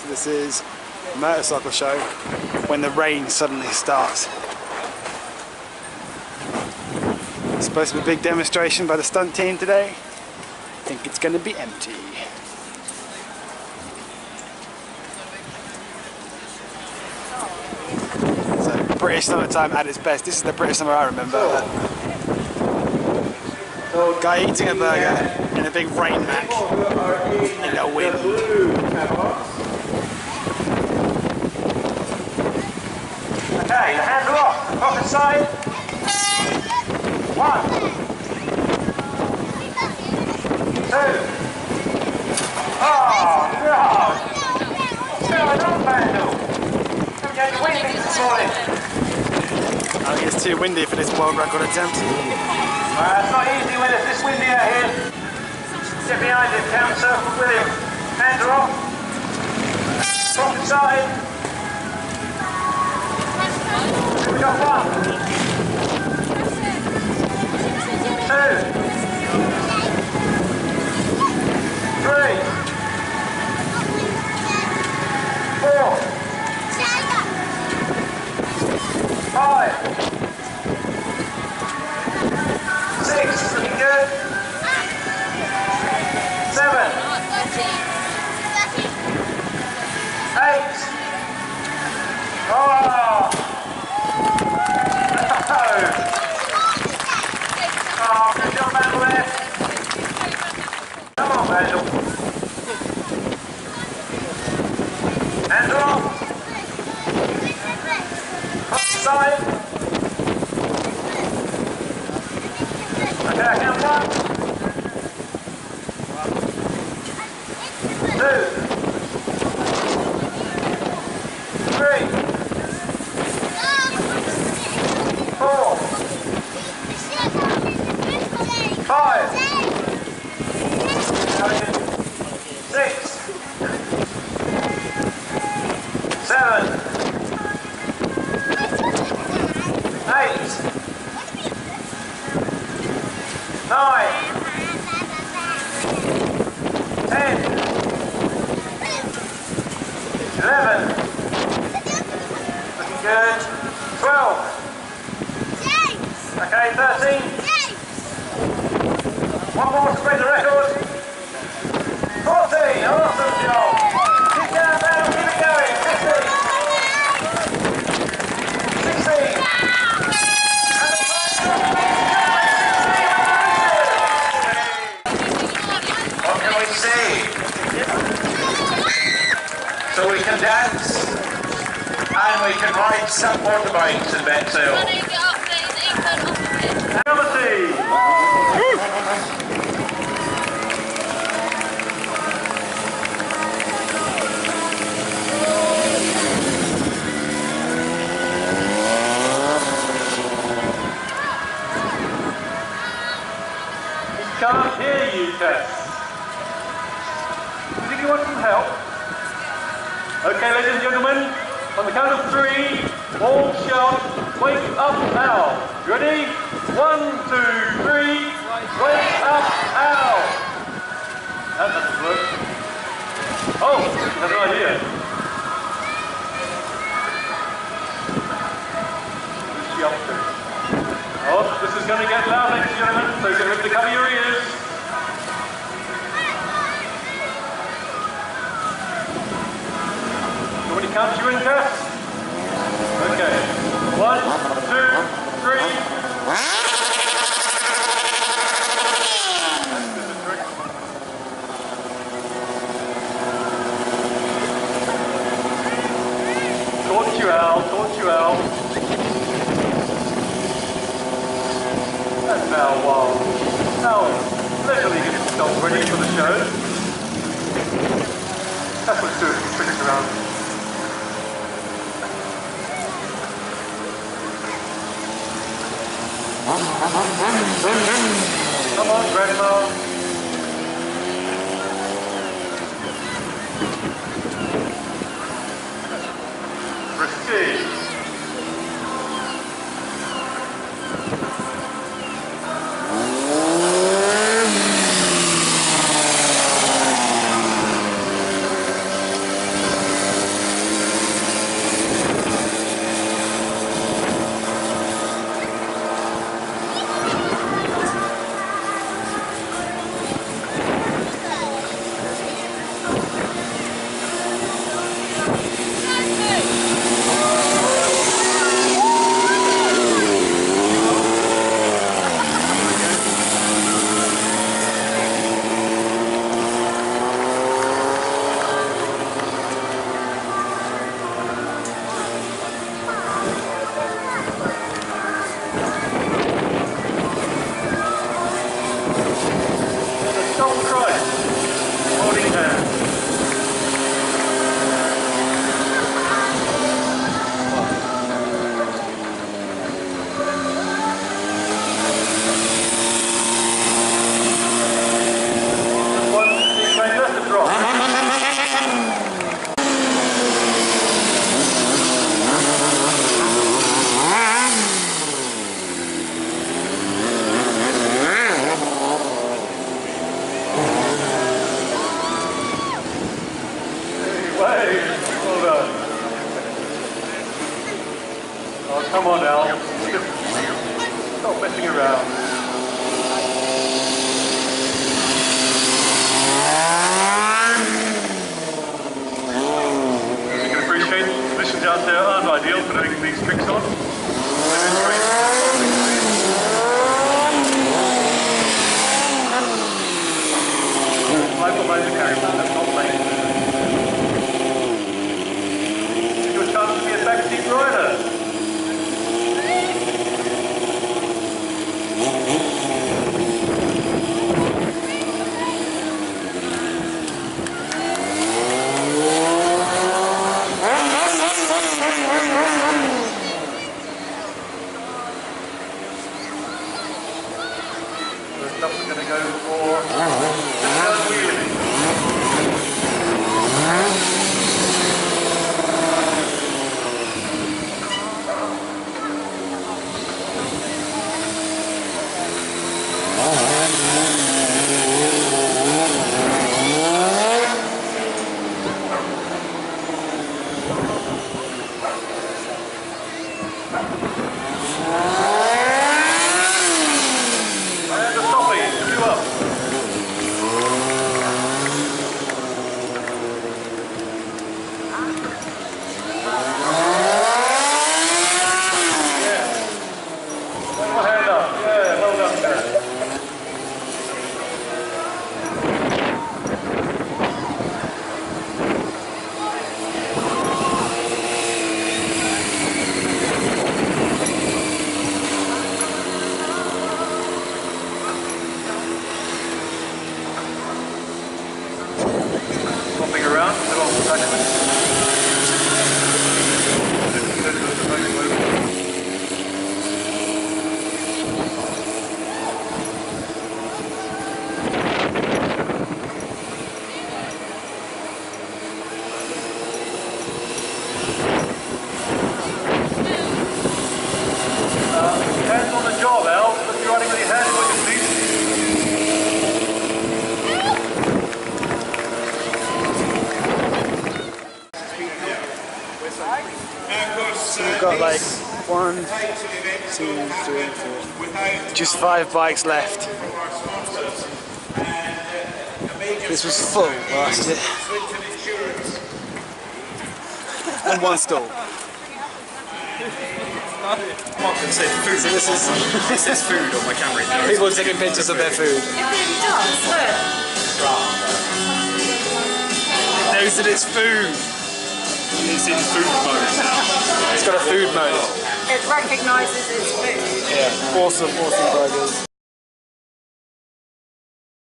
So this is a motorcycle show when the rain suddenly starts. It's supposed to be a big demonstration by the stunt team today. I think it's going to be empty. So British summertime at its best. This is the British summer I remember. Guy eating a burger in a big rain mac in the wind. Okay, the hands are off. Pocket side. 1, 2. Oh, God. Still an up handle. Haven't had your windings this morning. I think it's too windy for this world record attempt. It's not easy when it's this windy out here. Get behind him, count circle with him. Hands are off. Pocket side. We got 1, 2, 3, 4, 5, 6, looking good. 7, 8. Oh! Oh, good job, Vandal there. Come on, Vandal. Hands are off. Up the side. Okay, I count 1, 2, 3, 4, 5, 6, 7, 8, 9, 10, 11, looking good, 12, okay, 13, one more to break the record, 14, awesome job, keep going down, keep it going, 15, 16, what can we see? So we can dance and we can ride some motorbikes in Bexhill. Reality! Can't hear you, Tess. Did you want some help? Okay, ladies and gentlemen, on the count of 3, all shout, wake up now. Ready? 1, 2, 3, wake up now. That doesn't work. Oh, that's an idea. Who's she up to? Oh, this is going to get loud, ladies and gentlemen, so you're going to have to cover your ears. You want me to count you in, Cass? Okay. 1, 2, 3. Torch you out, torch you out. And now leisurely get yourself ready for the show. That's what it's doing, spin it around. Come on, Grandma. Risky. Hey, well done. Oh, come on, Al. Stop messing around. As you can appreciate, the conditions out there aren't ideal for doing these tricks on. I've got loads of carry on, that's not playing. It's your chance to be a backseat rider. First up we're going to go for wheeling. Hands on the job, Al. Look, you're running with your hands on your feet. So we've got like 1, 2, 3, 4, just 5 bikes left. This was full last year. And 1 stall. Mark said food. So this is It says food on my camera. people taking pictures of their food. It really does, look. It knows that it's food. It's in food mode now. It's got a food mode. It recognises its food. Yeah. Awesome burgers.